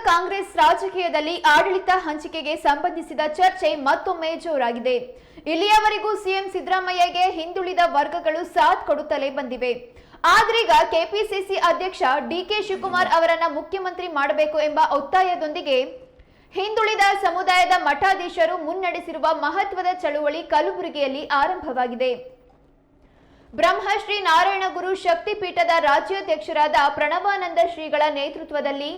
ಕಾಂಗ್ರೆಸ್ ರಾಜಕೀಯದಲ್ಲಿ ಆಡಳಿತ ಹಂಚಿಕೆಗೆ ಸಂಬಂಧಿಸಿದ ಚರ್ಚೆ ಮತ್ತೊಮ್ಮೆ ಜೋರಾಗಿದೆ. ಇಲ್ಲಿಯವರೆಗೂ ಸಿಎಂ ಸಿದ್ದರಾಮಯ್ಯಗೆ ಹಿಂದುಳಿದ ವರ್ಗಗಳು ಸಾಥ್ ಕೊಡುತ್ತಲೇ ಬಂದಿವೆ. ಆದ್ರೀಗ ಕೆಪಿಸಿಸಿ ಅಧ್ಯಕ್ಷ ಡಿಕೆ ಶಿವಕುಮಾರ್ ಅವರನ್ನ ಮುಖ್ಯಮಂತ್ರಿ ಮಾಡಬೇಕು ಎಂಬ ಒತ್ತಾಯದೊಂದಿಗೆ ಹಿಂದುಳಿದ ಸಮುದಾಯದ ಮಠಾಧೀಶರು ಮುನ್ನಡೆಸಿರುವ ಮಹತ್ವದ ಚಳುವಳಿ ಕಲಬುರಗಿಯಲ್ಲಿ ಆರಂಭವಾಗಿದೆ. ಬ್ರಹ್ಮಶ್ರೀ ನಾರಾಯಣಗುರು ಶಕ್ತಿಪೀಠದ ರಾಜ್ಯಾಧ್ಯಕ್ಷರಾದ ಪ್ರಣವಾನಂದ ಶ್ರೀಗಳ ನೇತೃತ್ವದಲ್ಲಿ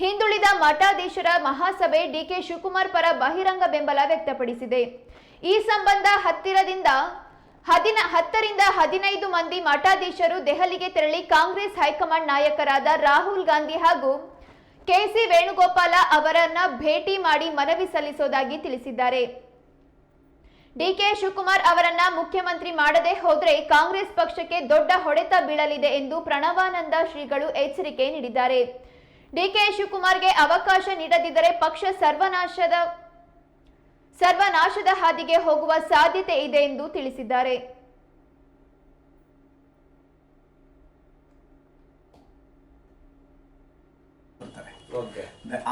ಹಿಂದುಳಿದ ಮಠಾಧೀಶರ ಮಹಾಸಭೆ ಡಿಕೆ ಶಿವಕುಮಾರ್ ಪರ ಬಹಿರಂಗ ಬೆಂಬಲ ವ್ಯಕ್ತಪಡಿಸಿದೆ. ಈ ಸಂಬಂಧ 10ರಿಂದ 15 ಮಂದಿ ಮಠಾಧೀಶರು ದೆಹಲಿಗೆ ತೆರಳಿ ಕಾಂಗ್ರೆಸ್ ಹೈಕಮಾಂಡ್ ನಾಯಕರಾದ ರಾಹುಲ್ ಗಾಂಧಿ ಹಾಗೂ ಕೆಸಿ ವೇಣುಗೋಪಾಲ ಅವರನ್ನ ಭೇಟಿ ಮಾಡಿ ಮನವಿ ಸಲ್ಲಿಸುವುದಾಗಿ ತಿಳಿಸಿದ್ದಾರೆ. ಡಿಕೆ ಶಿವಕುಮಾರ್ ಅವರನ್ನ ಮುಖ್ಯಮಂತ್ರಿ ಮಾಡದೆ ಹೋದ್ರೆ ಕಾಂಗ್ರೆಸ್ ಪಕ್ಷಕ್ಕೆ ದೊಡ್ಡ ಹೊಡೆತ ಬೀಳಲಿದೆ ಎಂದು ಪ್ರಣವಾನಂದ ಶ್ರೀಗಳು ಎಚ್ಚರಿಕೆ ನೀಡಿದ್ದಾರೆ. ಡಿಕೆ ಶಿವಕುಮಾರ್ಗೆ ಅವಕಾಶ ನೀಡದಿದ್ದರೆ ಪಕ್ಷ ಸರ್ವನಾಶದ ಹಾದಿಗೆ ಹೋಗುವ ಸಾಧ್ಯತೆ ಇದೆ ಎಂದು ತಿಳಿಸಿದ್ದಾರೆ.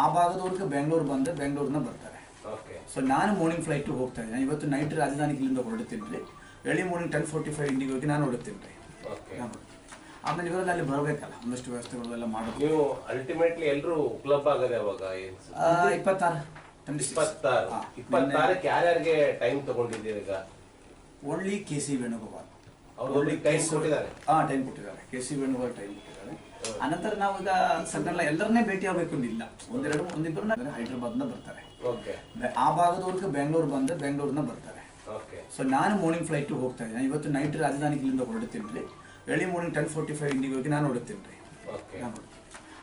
ಆ ಭಾಗದವರೆಗೆ ಬೆಂಗಳೂರು ಬಂದ್ರೆ ಬೆಂಗಳೂರಿನ ಬರ್ತಾರೆ. ಸೊ ನಾನು ಮಾರ್ನಿಂಗ್ ಫ್ಲೈಟ್ ಹೋಗ್ತಾ ಇದ್ದೀನಿ. ಇವತ್ತು ನೈಟ್ ರಾಜಧಾನಿಗೆ ಇಲ್ಲಿಂದ ಹೊರಡ್ತೀನಿ. ಎರ್ಲಿ ಮಾರ್ನಿಂಗ್ 10:45 ಇಂಡಿಗೋಗಿ ನಾನು ಹೊರಡ್ತೀನಿ. ಆಮೇಲೆ ಇವರೆಲ್ಲ ಅಲ್ಲಿ ಬರಬೇಕಲ್ಲ, ಒಂದಷ್ಟು ವ್ಯವಸ್ಥೆಗಳು ಎಲ್ಲ ಮಾಡೋದು. ನೀವು ಅಲ್ಟಿಮೇಟ್ಲಿ ಎಲ್ಲರೂ ಕ್ಲಬ್ ಆಗದೆ ಅವಾಗ 26 ಯಾರ್ಯಾರಿಗೆ ಟೈಮ್ ತಗೊಂಡಿದ್ದೀರಿ ಈಗ? ಓನ್ಲಿ ಕೆಸಿ ವೇಣುಗೋಪಾಲ್ ಅವರು ಟೈಮ್ ಕೊಟ್ಟಿದ್ದಾರೆ. ಟೈಮ್ ಕೊಟ್ಟಿದ್ದಾರೆ. ಕೆಸಿ ವೇಣುಗೋಪಾಲ್ ಟೈಮ್ ಕೊಟ್ಟಿದ್ದಾರೆ. ಅನಂತರ ನಾವು ಈಗ ಸದ್ಯ ಎಲ್ಲರನ್ನೇ ಭೇಟಿ ಆಗಬೇಕು ಅಂದಿಲ್ಲ. ಒಂದಿಬ್ಬರು ಹೈದರಾಬಾದ್ನ ಬರ್ತಾರೆ. ಆ ಭಾಗದವರೆಗೆ ಬೆಂಗಳೂರು ಬಂದ್ರೆ ಬೆಂಗಳೂರಿನ ಬರ್ತಾರೆ. ಸೊ ನಾನು ಮಾರ್ನಿಂಗ್ ಫ್ಲೈಟ್ ಹೋಗ್ತಾ ಇದ್ದೀನಿ. ಇವತ್ತು ನೈಟ್ ರಾಜಧಾನಿಗೆ ಇಲ್ಲಿಂದ ಹೊರಡ್ತೀನಿ. ಎರ್ಲಿ ಮಾರ್ನಿಂಗ್ 10:45 ಇಂಡಿಗೋಗಿ ನಾನು ಹೊರಡ್ತೀನಿ.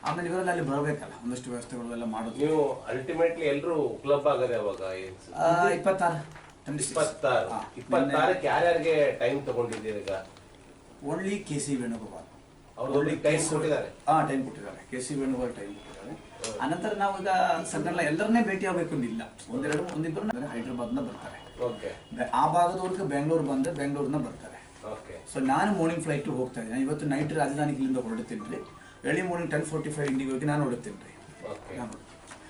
ಆಮೇಲೆ ಇವರೆಲ್ಲ ಅಲ್ಲಿ ಬರಬೇಕಲ್ಲ, ಒಂದಷ್ಟು ವ್ಯವಸ್ಥೆಗಳು ಎಲ್ಲ ಮಾಡೋದು. ನೀವು ಅಲ್ಟಿಮೇಟ್ಲಿ ಎಲ್ಲರೂ ಕ್ಲಬ್ ಆಗದೆ ಅವಾಗ 26 ಯಾರ್ಯಾರಿಗೆ ಟೈಮ್ ತಗೊಂಡಿದ್ದೀರಿ ಈಗ? ಓನ್ಲಿ ಕೆಸಿ ವೇಣುಗೋಪಾಲ್ ಅವರು ಟೈಮ್ ಕೊಟ್ಟಿದ್ದಾರೆ. ಟೈಮ್ ಕೊಟ್ಟಿದ್ದಾರೆ. ಕೆಸಿ ವೇಣುಗೋಪಾಲ್ ಟೈಮ್ ಕೊಟ್ಟಿದ್ದಾರೆ. ಅನಂತರ ನಾವು ಈಗ ಸದ್ಯ ಎಲ್ಲರನ್ನೇ ಭೇಟಿ ಆಗಬೇಕು ಅಂದಿಲ್ಲ. ಒಂದಿಬ್ಬರು ಹೈದರಾಬಾದ್ನ ಬರ್ತಾರೆ. ಆ ಭಾಗದವರೆಗೆ ಬೆಂಗಳೂರು ಬಂದ್ರೆ ಬೆಂಗಳೂರಿನ ಬರ್ತಾರೆ. ಸೊ ನಾನು ಮಾರ್ನಿಂಗ್ ಫ್ಲೈಟ್ ಹೋಗ್ತಾ ಇದ್ದೀನಿ. ಇವತ್ತು ನೈಟ್ ರಾಜಧಾನಿಗೆ ಇಲ್ಲಿಂದ ಹೊರಡ್ತೀನಿ. ಎರ್ಲಿ ಮಾರ್ನಿಂಗ್ 10:45 ಇಂಡಿಗೋಗಿ ನಾನು ಹೊರಡ್ತೀನಿ.